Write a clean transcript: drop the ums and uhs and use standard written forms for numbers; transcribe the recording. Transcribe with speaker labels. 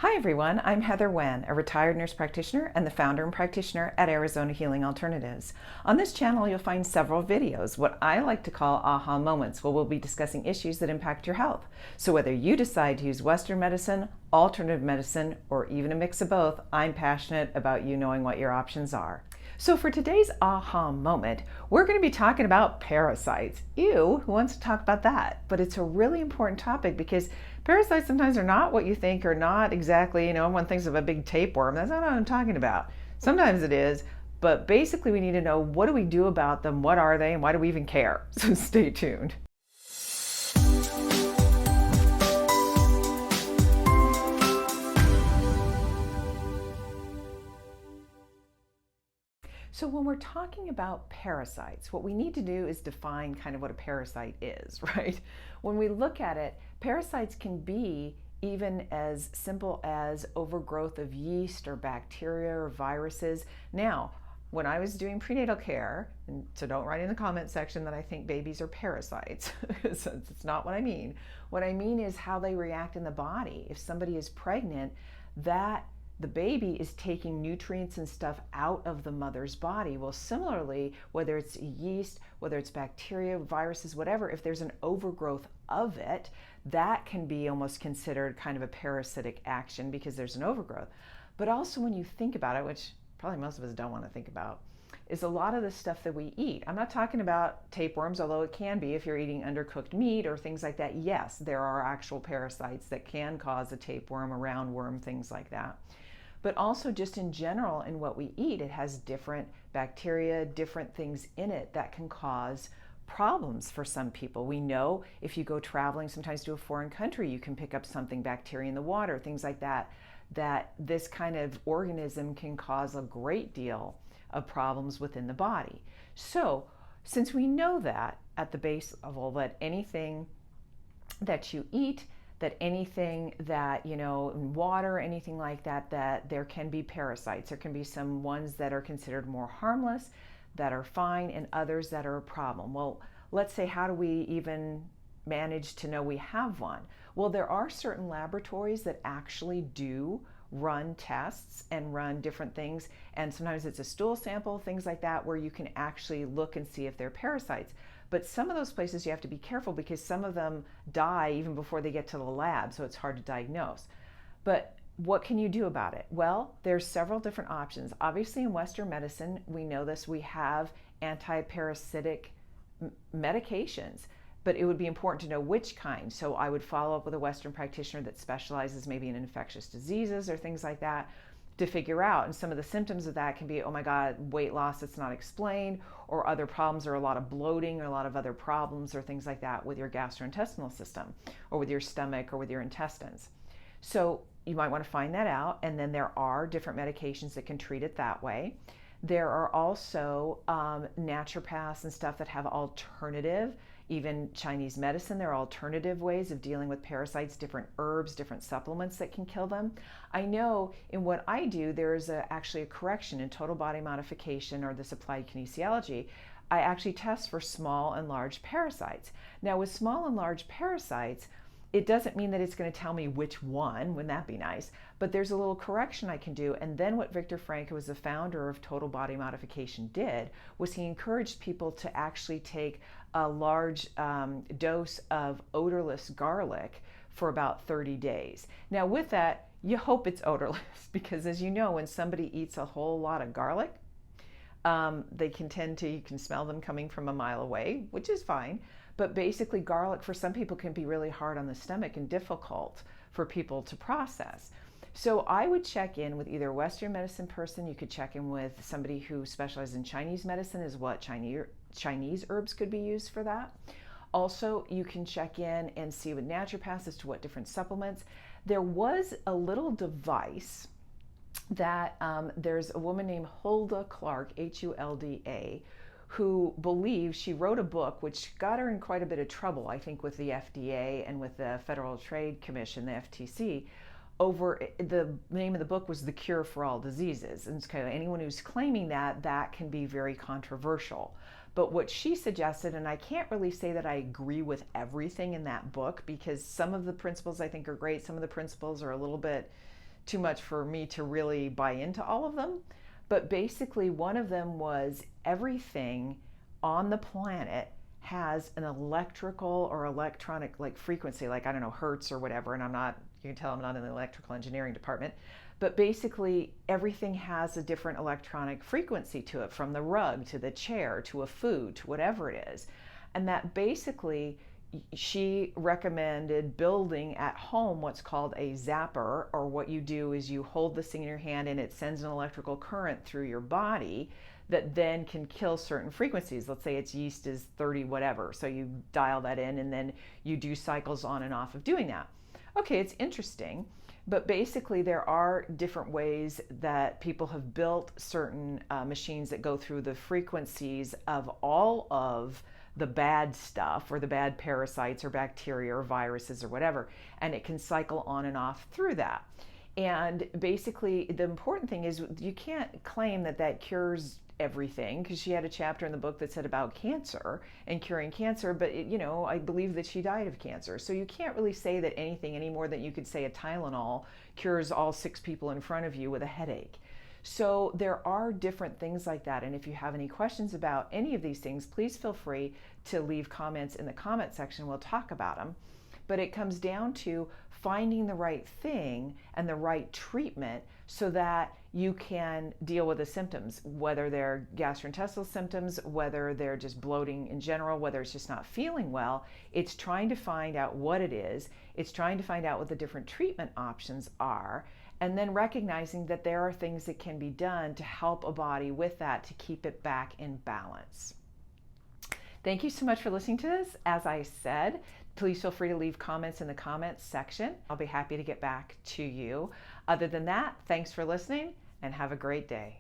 Speaker 1: Hi everyone, I'm Heather Wen, a retired nurse practitioner and the founder and practitioner at Arizona Healing Alternatives. On this channel, you'll find several videos, what I like to call aha moments, where we'll be discussing issues that impact your health. So whether you decide to use Western medicine, alternative medicine, or even a mix of both, I'm passionate about you knowing what your options are. So for today's aha moment, we're going to be talking about parasites. Ew, who wants to talk about that? But it's a really important topic because parasites sometimes are not what you think, or not exactly, everyone thinks of a big tapeworm. That's not what I'm talking about. Sometimes it is, but basically we need to know, what do we do about them? What are they? And why do we even care? So stay tuned. So when we're talking about parasites, what we need to do is define kind of what a parasite is, right? When we look at it, parasites can be even as simple as overgrowth of yeast or bacteria or viruses. Now, when I was doing prenatal care, and so don't write in the comment section that I think babies are parasites, since it's not what I mean. What I mean is how they react in the body. If somebody is pregnant, that the baby is taking nutrients and stuff out of the mother's body. Well, similarly, whether it's yeast, whether it's bacteria, viruses, whatever, if there's an overgrowth of it, that can be almost considered kind of a parasitic action because there's an overgrowth. But also when you think about it, which probably most of us don't want to think about, is a lot of the stuff that we eat. I'm not talking about tapeworms, although it can be if you're eating undercooked meat or things like that. Yes, there are actual parasites that can cause a tapeworm, a roundworm, things like that. But also just in general, in what we eat, it has different bacteria, different things in it that can cause problems for some people. We know if you go traveling sometimes to a foreign country, you can pick up something, bacteria in the water, things like that, that this kind of organism can cause a great deal of problems within the body. So since we know that at the base of all that, anything that you eat, that anything that, in water, anything like that, that there can be parasites. There can be some ones that are considered more harmless, that are fine, and others that are a problem. Well, let's say, how do we even manage to know we have one? Well, there are certain laboratories that actually do run tests and run different things, and sometimes it's a stool sample, things like that, where you can actually look and see if they're parasites. But some of those places you have to be careful because some of them die even before they get to the lab, so it's hard to diagnose. But what can you do about it? Well, there's several different options. Obviously, in Western medicine, we know this, we have anti-parasitic medications, but it would be important to know which kind. So I would follow up with a Western practitioner that specializes maybe in infectious diseases or things like that, to figure out. And some of the symptoms of that can be, oh my God, weight loss that's not explained, or other problems, or a lot of bloating, or a lot of other problems, or things like that with your gastrointestinal system, or with your stomach, or with your intestines. So you might want to find that out. And then there are different medications that can treat it that way. There are also naturopaths and stuff that have alternative, even Chinese medicine, there are alternative ways of dealing with parasites, different herbs, different supplements that can kill them. I know in what I do, there is actually a correction in Total Body Modification, or this applied kinesiology. I actually test for small and large parasites. Now with small and large parasites, it doesn't mean that it's going to tell me which one, wouldn't that be nice? But there's a little correction I can do. And then what Victor Frankl, who was the founder of Total Body Modification, did was he encouraged people to actually take a large dose of odorless garlic for about 30 days. Now with that, you hope it's odorless because, as you know, when somebody eats a whole lot of garlic, they can tend to, you can smell them coming from a mile away, which is fine. But basically garlic for some people can be really hard on the stomach and difficult for people to process. So I would check in with either a Western medicine person, you could check in with somebody who specializes in Chinese medicine, is what Chinese herbs could be used for that. Also, you can check in and see with naturopaths as to what different supplements. There was a little device that there's a woman named Hulda Clark, Hulda, who believes, she wrote a book which got her in quite a bit of trouble, I think, with the FDA and with the Federal Trade Commission, the FTC, over the name of the book was The Cure for All Diseases. And so anyone who's claiming that, that can be very controversial. But what she suggested, and I can't really say that I agree with everything in that book, because some of the principles I think are great, some of the principles are a little bit too much for me to really buy into all of them. But basically, one of them was everything on the planet has an electrical or electronic like frequency, like I don't know, hertz or whatever. And you can tell I'm not in the electrical engineering department, but basically everything has a different electronic frequency to it, from the rug to the chair to a food to whatever it is. And that basically, she recommended building at home what's called a zapper, or what you do is you hold this thing in your hand and it sends an electrical current through your body that then can kill certain frequencies. Let's say its yeast is 30 whatever, so you dial that in and then you do cycles on and off of doing that. Okay, it's interesting, but basically there are different ways that people have built certain machines that go through the frequencies of all of the bad stuff, or the bad parasites or bacteria or viruses or whatever, and it can cycle on and off through that. And basically the important thing is you can't claim that that cures everything, because she had a chapter in the book that said about cancer and curing cancer, but I believe that she died of cancer. So you can't really say that anything any more than you could say a Tylenol cures all 6 people in front of you with a headache. So there are different things like that. And if you have any questions about any of these things, please feel free to leave comments in the comment section. We'll talk about them. But it comes down to finding the right thing and the right treatment so that you can deal with the symptoms, whether they're gastrointestinal symptoms, whether they're just bloating in general, whether it's just not feeling well. It's trying to find out what it is. It's trying to find out what the different treatment options are, and then recognizing that there are things that can be done to help a body with that, to keep it back in balance. Thank you so much for listening to this. As I said, please feel free to leave comments in the comments section. I'll be happy to get back to you. Other than that, thanks for listening and have a great day.